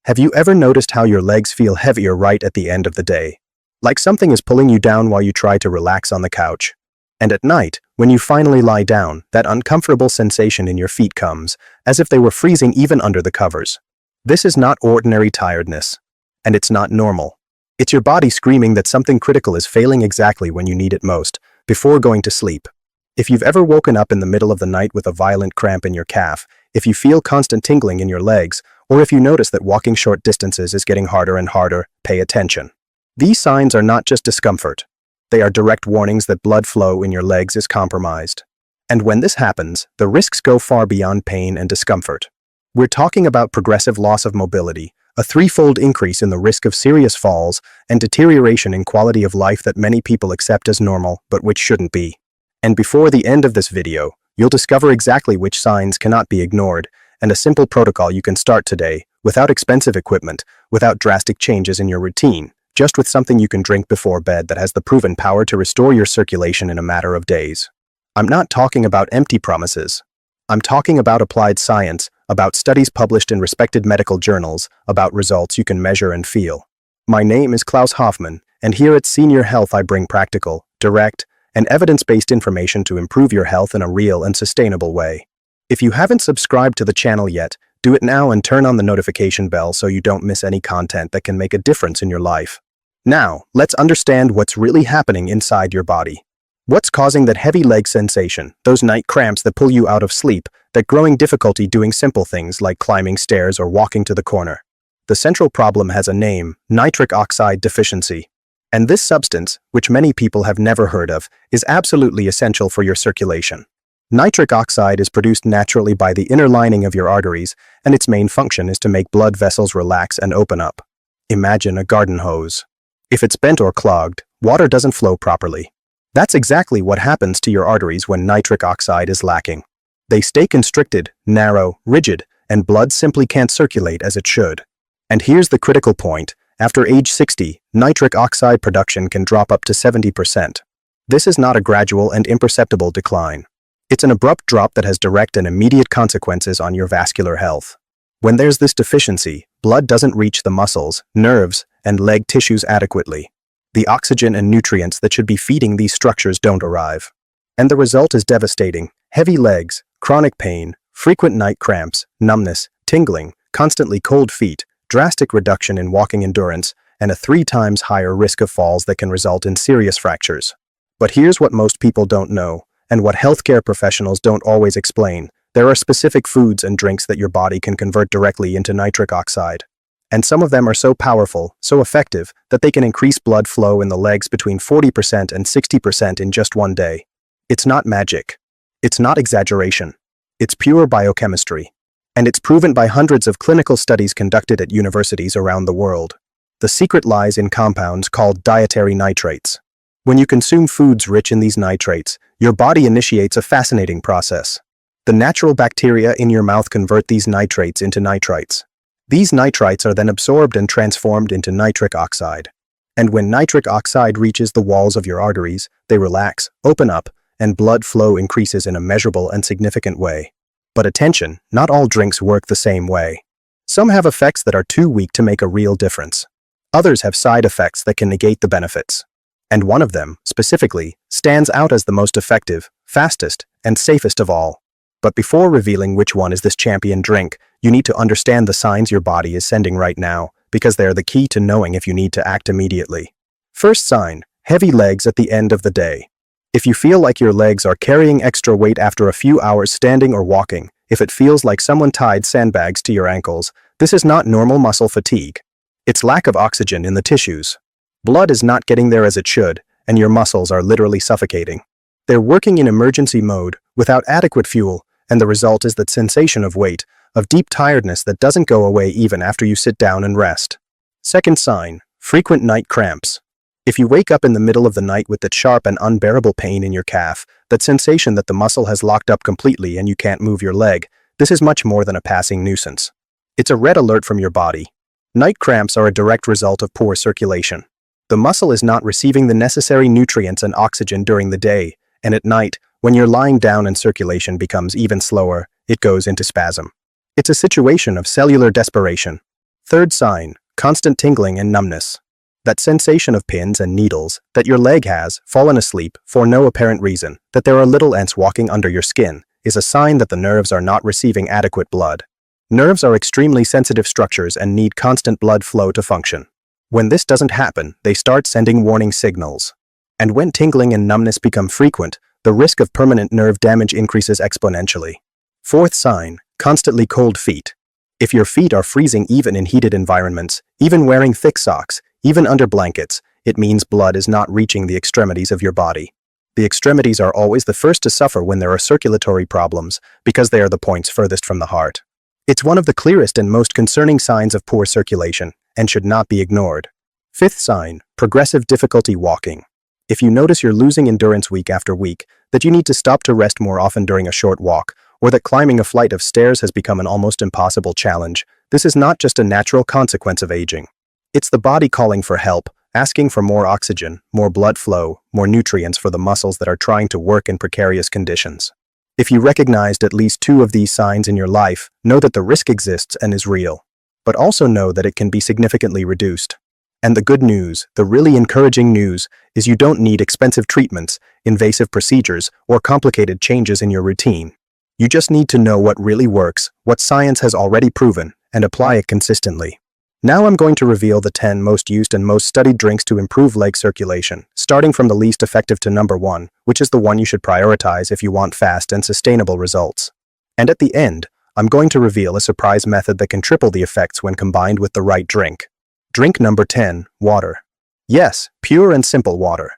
Have you ever noticed how your legs feel heavier right at the end of the day? Like something is pulling you down while you try to relax on the couch. And at night, when you finally lie down, that uncomfortable sensation in your feet comes, as if they were freezing even under the covers. This is not ordinary tiredness. And it's not normal. It's your body screaming that something critical is failing exactly when you need it most, before going to sleep. If you've ever woken up in the middle of the night with a violent cramp in your calf, if you feel constant tingling in your legs, or if you notice that walking short distances is getting harder and harder, pay attention. These signs are not just discomfort. They are direct warnings that blood flow in your legs is compromised. And when this happens, the risks go far beyond pain and discomfort. We're talking about progressive loss of mobility, a threefold increase in the risk of serious falls, and deterioration in quality of life that many people accept as normal, but which shouldn't be. And before the end of this video, you'll discover exactly which signs cannot be ignored, and a simple protocol you can start today, without expensive equipment, without drastic changes in your routine, just with something you can drink before bed that has the proven power to restore your circulation in a matter of days. I'm not talking about empty promises. I'm talking about applied science, about studies published in respected medical journals, about results you can measure and feel. My name is Klaus Hoffman, and here at Senior Health I bring practical, direct, and evidence-based information to improve your health in a real and sustainable way. If you haven't subscribed to the channel yet, do it now and turn on the notification bell so you don't miss any content that can make a difference in your life. Now, let's understand what's really happening inside your body. What's causing that heavy leg sensation, those night cramps that pull you out of sleep, that growing difficulty doing simple things like climbing stairs or walking to the corner? The central problem has a name: nitric oxide deficiency. And this substance, which many people have never heard of, is absolutely essential for your circulation. Nitric oxide is produced naturally by the inner lining of your arteries, and its main function is to make blood vessels relax and open up. Imagine a garden hose. If it's bent or clogged, water doesn't flow properly. That's exactly what happens to your arteries when nitric oxide is lacking. They stay constricted, narrow, rigid, and blood simply can't circulate as it should. And here's the critical point: after age 60, nitric oxide production can drop up to 70%. This is not a gradual and imperceptible decline. It's an abrupt drop that has direct and immediate consequences on your vascular health. When there's this deficiency, blood doesn't reach the muscles, nerves, and leg tissues adequately. The oxygen and nutrients that should be feeding these structures don't arrive. And the result is devastating: heavy legs, chronic pain, frequent night cramps, numbness, tingling, constantly cold feet, drastic reduction in walking endurance, and a 3 times higher risk of falls that can result in serious fractures. But here's what most people don't know, and what healthcare professionals don't always explain: there are specific foods and drinks that your body can convert directly into nitric oxide. And some of them are so powerful, so effective, that they can increase blood flow in the legs between 40% and 60% in just one day. It's not magic. It's not exaggeration. It's pure biochemistry. And it's proven by hundreds of clinical studies conducted at universities around the world. The secret lies in compounds called dietary nitrates. When you consume foods rich in these nitrates, your body initiates a fascinating process. The natural bacteria in your mouth convert these nitrates into nitrites. These nitrites are then absorbed and transformed into nitric oxide. And when nitric oxide reaches the walls of your arteries, they relax, open up, and blood flow increases in a measurable and significant way. But attention, not all drinks work the same way. Some have effects that are too weak to make a real difference. Others have side effects that can negate the benefits. And one of them, specifically, stands out as the most effective, fastest, and safest of all. But before revealing which one is this champion drink, you need to understand the signs your body is sending right now, because they are the key to knowing if you need to act immediately. First sign: heavy legs at the end of the day. If you feel like your legs are carrying extra weight after a few hours standing or walking, if it feels like someone tied sandbags to your ankles, this is not normal muscle fatigue. It's lack of oxygen in the tissues. Blood is not getting there as it should, and your muscles are literally suffocating. They're working in emergency mode, without adequate fuel, and the result is that sensation of weight, of deep tiredness that doesn't go away even after you sit down and rest. Second sign: frequent night cramps. If you wake up in the middle of the night with that sharp and unbearable pain in your calf, that sensation that the muscle has locked up completely and you can't move your leg, this is much more than a passing nuisance. It's a red alert from your body. Night cramps are a direct result of poor circulation. The muscle is not receiving the necessary nutrients and oxygen during the day, and at night, when you're lying down and circulation becomes even slower, it goes into spasm. It's a situation of cellular desperation. Third sign, constant tingling and numbness. That sensation of pins and needles that your leg has fallen asleep for no apparent reason, that there are little ants walking under your skin, is a sign that the nerves are not receiving adequate blood. Nerves are extremely sensitive structures and need constant blood flow to function. When this doesn't happen, they start sending warning signals. And when tingling and numbness become frequent, the risk of permanent nerve damage increases exponentially. Fourth sign, constantly cold feet. If your feet are freezing even in heated environments, even wearing thick socks, even under blankets, it means blood is not reaching the extremities of your body. The extremities are always the first to suffer when there are circulatory problems, because they are the points furthest from the heart. It's one of the clearest and most concerning signs of poor circulation, and should not be ignored. Fifth sign, progressive difficulty walking. If you notice you're losing endurance week after week, that you need to stop to rest more often during a short walk, or that climbing a flight of stairs has become an almost impossible challenge, this is not just a natural consequence of aging. It's the body calling for help, asking for more oxygen, more blood flow, more nutrients for the muscles that are trying to work in precarious conditions. If you recognized at least 2 of these signs in your life, know that the risk exists and is real. But also know that it can be significantly reduced. And the good news, the really encouraging news, is you don't need expensive treatments, invasive procedures, or complicated changes in your routine. You just need to know what really works, what science has already proven, and apply it consistently. Now I'm going to reveal the 10 most used and most studied drinks to improve leg circulation, starting from the least effective to number 1, which is the one you should prioritize if you want fast and sustainable results. And at the end, I'm going to reveal a surprise method that can triple the effects when combined with the right drink. Drink number 10, water. Yes, pure and simple water.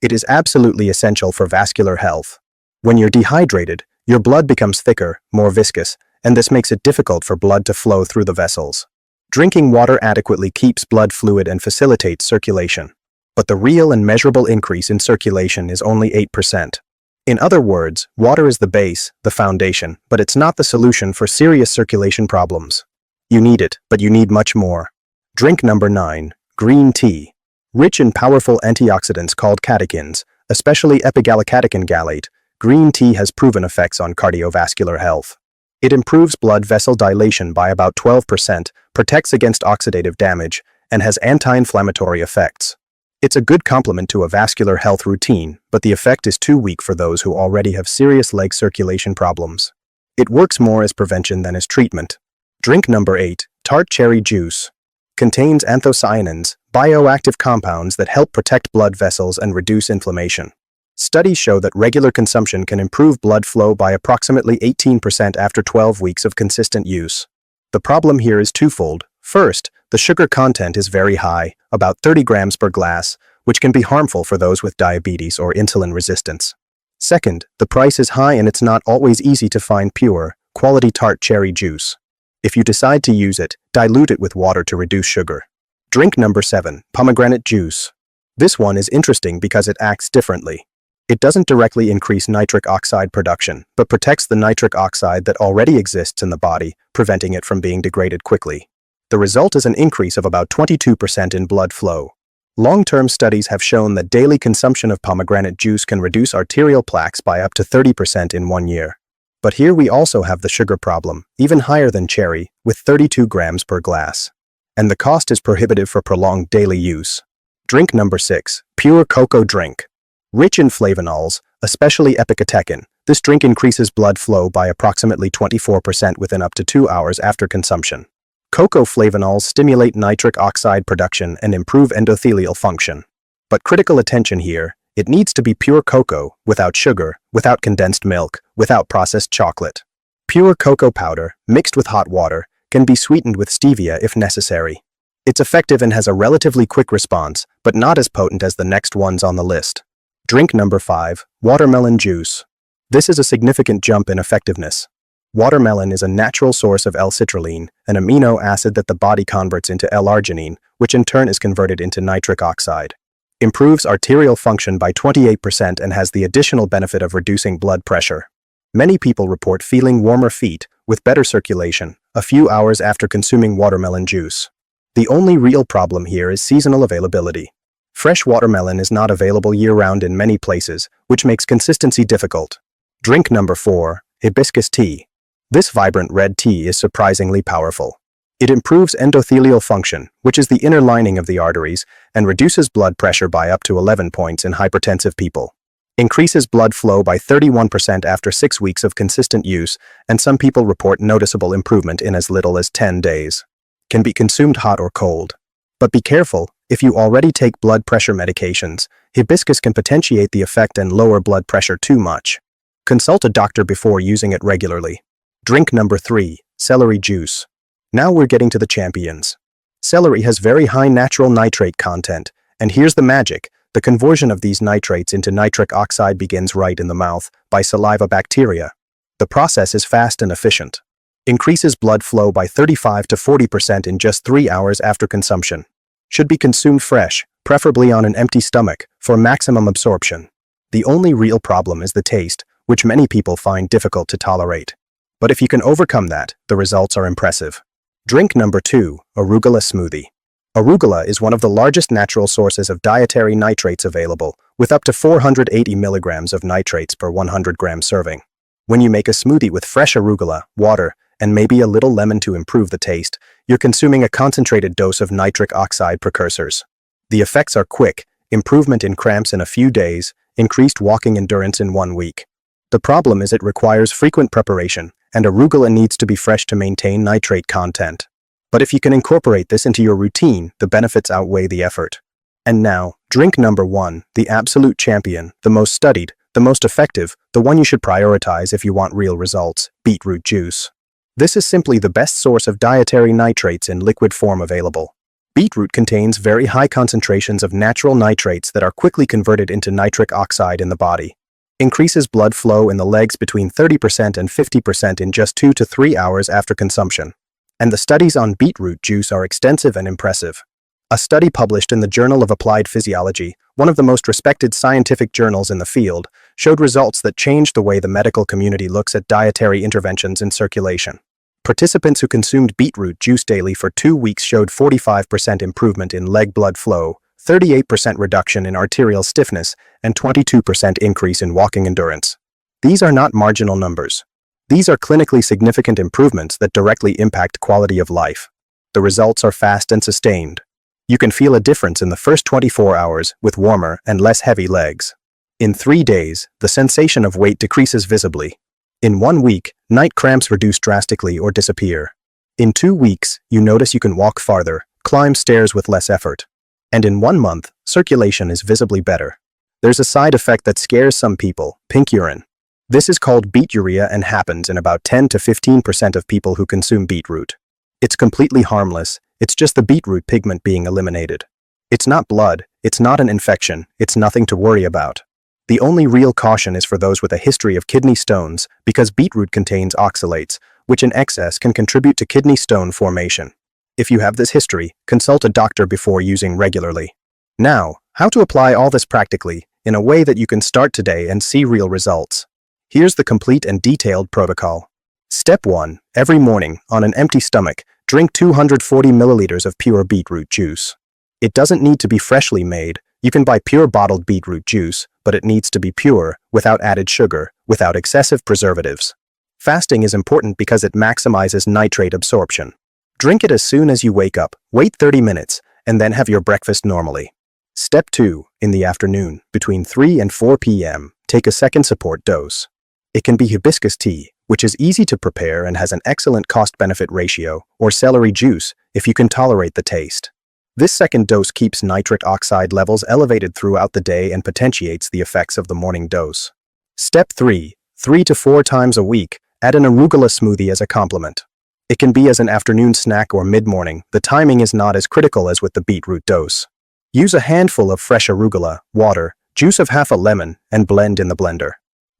It is absolutely essential for vascular health. When you're dehydrated, your blood becomes thicker, more viscous, and this makes it difficult for blood to flow through the vessels. Drinking water adequately keeps blood fluid and facilitates circulation. But the real and measurable increase in circulation is only 8%. In other words, water is the base, the foundation, but it's not the solution for serious circulation problems. You need it, but you need much more. Drink number 9, green tea. Rich in powerful antioxidants called catechins, especially epigallocatechin gallate, green tea has proven effects on cardiovascular health. It improves blood vessel dilation by about 12%, protects against oxidative damage, and has anti-inflammatory effects. It's a good complement to a vascular health routine, but the effect is too weak for those who already have serious leg circulation problems. It works more as prevention than as treatment. Drink number 8, tart cherry juice. Contains anthocyanins, bioactive compounds that help protect blood vessels and reduce inflammation. Studies show that regular consumption can improve blood flow by approximately 18% after 12 weeks of consistent use. The problem here is twofold. First, the sugar content is very high, about 30 grams per glass, which can be harmful for those with diabetes or insulin resistance. Second, the price is high and it's not always easy to find pure, quality tart cherry juice. If you decide to use it, dilute it with water to reduce sugar. Drink number 7, pomegranate juice. This one is interesting because it acts differently. It doesn't directly increase nitric oxide production, but protects the nitric oxide that already exists in the body, preventing it from being degraded quickly. The result is an increase of about 22% in blood flow. Long-term studies have shown that daily consumption of pomegranate juice can reduce arterial plaques by up to 30% in 1 year. But here we also have the sugar problem, even higher than cherry, with 32 grams per glass. And the cost is prohibitive for prolonged daily use. Drink number 6, pure cocoa drink. Rich in flavonols, especially epicatechin, this drink increases blood flow by approximately 24% within up to 2 hours after consumption. Cocoa flavonols stimulate nitric oxide production and improve endothelial function. But critical attention here, it needs to be pure cocoa, without sugar, without condensed milk, without processed chocolate. Pure cocoa powder, mixed with hot water, can be sweetened with stevia if necessary. It's effective and has a relatively quick response, but not as potent as the next ones on the list. Drink number 5, watermelon juice. This is a significant jump in effectiveness. Watermelon is a natural source of L-citrulline, an amino acid that the body converts into L-arginine, which in turn is converted into nitric oxide. Improves arterial function by 28% and has the additional benefit of reducing blood pressure. Many people report feeling warmer feet, with better circulation, a few hours after consuming watermelon juice. The only real problem here is seasonal availability. Fresh watermelon is not available year-round in many places, which makes consistency difficult. Drink number 4, hibiscus tea. This vibrant red tea is surprisingly powerful. It improves endothelial function, which is the inner lining of the arteries, and reduces blood pressure by up to 11 points in hypertensive people. Increases blood flow by 31% after 6 weeks of consistent use, and some people report noticeable improvement in as little as 10 days. Can be consumed hot or cold. But be careful, if you already take blood pressure medications, hibiscus can potentiate the effect and lower blood pressure too much. Consult a doctor before using it regularly. Drink number 3, celery juice. Now we're getting to the champions. Celery has very high natural nitrate content, and here's the magic. The conversion of these nitrates into nitric oxide begins right in the mouth, by saliva bacteria. The process is fast and efficient. Increases blood flow by 35 to 40% in just 3 hours after consumption. Should be consumed fresh, preferably on an empty stomach, for maximum absorption. The only real problem is the taste, which many people find difficult to tolerate. But if you can overcome that, the results are impressive. Drink number 2, arugula smoothie. Arugula is one of the largest natural sources of dietary nitrates available, with up to 480 milligrams of nitrates per 100-gram serving. When you make a smoothie with fresh arugula, water, and maybe a little lemon to improve the taste, you're consuming a concentrated dose of nitric oxide precursors. The effects are quick: improvement in cramps in a few days, increased walking endurance in 1 week. The problem is it requires frequent preparation, and arugula needs to be fresh to maintain nitrate content. But if you can incorporate this into your routine, the benefits outweigh the effort. And now, drink number 1, the absolute champion, the most studied, the most effective, the one you should prioritize if you want real results: beetroot juice. This is simply the best source of dietary nitrates in liquid form available. Beetroot contains very high concentrations of natural nitrates that are quickly converted into nitric oxide in the body. Increases blood flow in the legs between 30% and 50% in just 2 to 3 hours after consumption. And the studies on beetroot juice are extensive and impressive. A study published in the Journal of Applied Physiology, one of the most respected scientific journals in the field, showed results that changed the way the medical community looks at dietary interventions in circulation. Participants who consumed beetroot juice daily for 2 weeks showed 45% improvement in leg blood flow, 38% reduction in arterial stiffness, and 22% increase in walking endurance. These are not marginal numbers. These are clinically significant improvements that directly impact quality of life. The results are fast and sustained. You can feel a difference in the first 24 hours with warmer and less heavy legs. In 3 days, the sensation of weight decreases visibly. In 1 week, night cramps reduce drastically or disappear. In 2 weeks, you notice you can walk farther, climb stairs with less effort. And in 1 month, circulation is visibly better. There's a side effect that scares some people: pink urine. This is called beeturia and happens in about 10 to 15% of people who consume beetroot. It's completely harmless, it's just the beetroot pigment being eliminated. It's not blood, it's not an infection, it's nothing to worry about. The only real caution is for those with a history of kidney stones, because beetroot contains oxalates, which in excess can contribute to kidney stone formation. If you have this history, consult a doctor before using regularly. Now, how to apply all this practically, in a way that you can start today and see real results. Here's the complete and detailed protocol. Step 1. Every morning, on an empty stomach, drink 240 milliliters of pure beetroot juice. It doesn't need to be freshly made. You can buy pure bottled beetroot juice, but it needs to be pure, without added sugar, without excessive preservatives. Fasting is important because it maximizes nitrate absorption. Drink it as soon as you wake up, wait 30 minutes, and then have your breakfast normally. Step 2. In the afternoon, between 3 and 4 p.m., take a second support dose. It can be hibiscus tea, which is easy to prepare and has an excellent cost-benefit ratio, or celery juice, if you can tolerate the taste. This second dose keeps nitric oxide levels elevated throughout the day and potentiates the effects of the morning dose. Step 3. 3 to 4 times a week, add an arugula smoothie as a complement. It can be as an afternoon snack or mid-morning. The timing is not as critical as with the beetroot dose. Use a handful of fresh arugula, water, juice of half a lemon, and blend in the blender.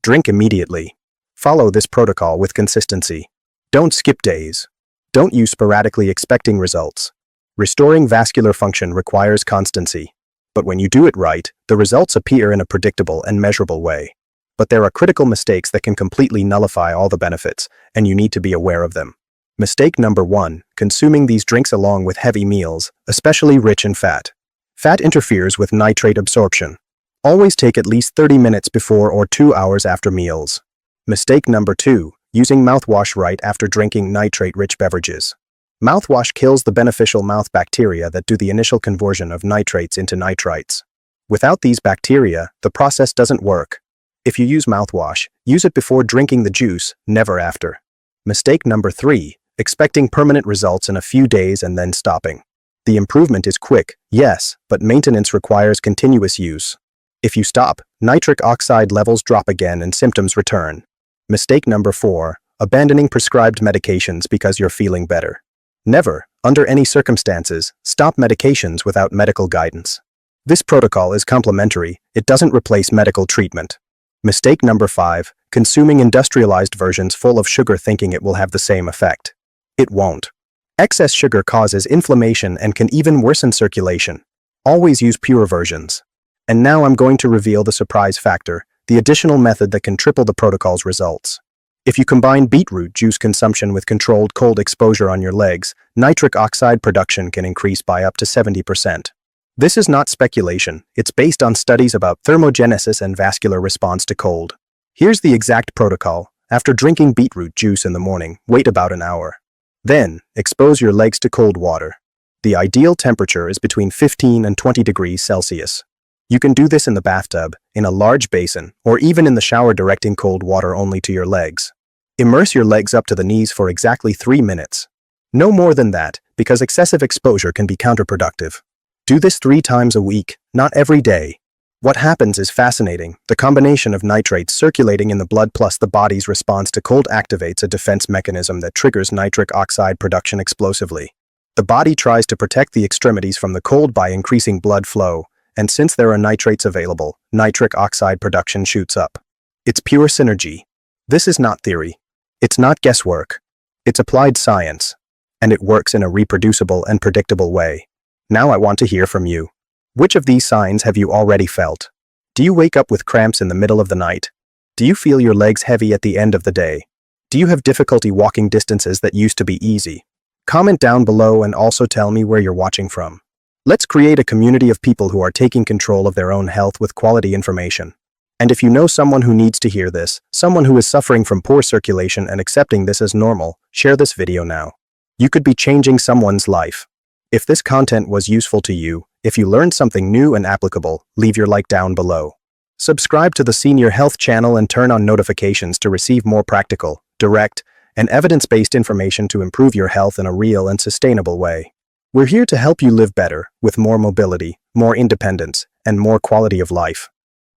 Drink immediately. Follow this protocol with consistency. Don't skip days. Don't use sporadically expecting results. Restoring vascular function requires constancy. But when you do it right, the results appear in a predictable and measurable way. But there are critical mistakes that can completely nullify all the benefits, and you need to be aware of them. Mistake number 1, consuming these drinks along with heavy meals, especially rich in fat. Fat interferes with nitrate absorption. Always take at least 30 minutes before or 2 hours after meals. Mistake number 2, using mouthwash right after drinking nitrate-rich beverages. Mouthwash kills the beneficial mouth bacteria that do the initial conversion of nitrates into nitrites. Without these bacteria, the process doesn't work. If you use mouthwash, use it before drinking the juice, never after. Mistake number 3, expecting permanent results in a few days and then stopping. The improvement is quick, yes, but maintenance requires continuous use. If you stop, nitric oxide levels drop again and symptoms return. Mistake number 4, abandoning prescribed medications because you're feeling better. Never, under any circumstances, stop medications without medical guidance. This protocol is complementary, it doesn't replace medical treatment. Mistake number 5, consuming industrialized versions full of sugar thinking it will have the same effect. It won't. Excess sugar causes inflammation and can even worsen circulation. Always use pure versions. And now I'm going to reveal the surprise factor, the additional method that can triple the protocol's results. If you combine beetroot juice consumption with controlled cold exposure on your legs, nitric oxide production can increase by up to 70%. This is not speculation, it's based on studies about thermogenesis and vascular response to cold. Here's the exact protocol. After drinking beetroot juice in the morning, wait about an hour. Then, expose your legs to cold water. The ideal temperature is between 15 and 20 degrees Celsius. You can do this in the bathtub, in a large basin, or even in the shower directing cold water only to your legs. Immerse your legs up to the knees for exactly 3 minutes. No more than that, because excessive exposure can be counterproductive. Do this 3 times a week, not every day. What happens is fascinating. The combination of nitrates circulating in the blood plus the body's response to cold activates a defense mechanism that triggers nitric oxide production explosively. The body tries to protect the extremities from the cold by increasing blood flow, and since there are nitrates available, nitric oxide production shoots up. It's pure synergy. This is not theory. It's not guesswork. It's applied science. And it works in a reproducible and predictable way. Now I want to hear from you. Which of these signs have you already felt? Do you wake up with cramps in the middle of the night? Do you feel your legs heavy at the end of the day? Do you have difficulty walking distances that used to be easy? Comment down below and also tell me where you're watching from. Let's create a community of people who are taking control of their own health with quality information. And if you know someone who needs to hear this, someone who is suffering from poor circulation and accepting this as normal, share this video now. You could be changing someone's life. If this content was useful to you, if you learned something new and applicable, leave your like down below. Subscribe to the Senior Health channel and turn on notifications to receive more practical, direct, and evidence-based information to improve your health in a real and sustainable way. We're here to help you live better, with more mobility, more independence, and more quality of life.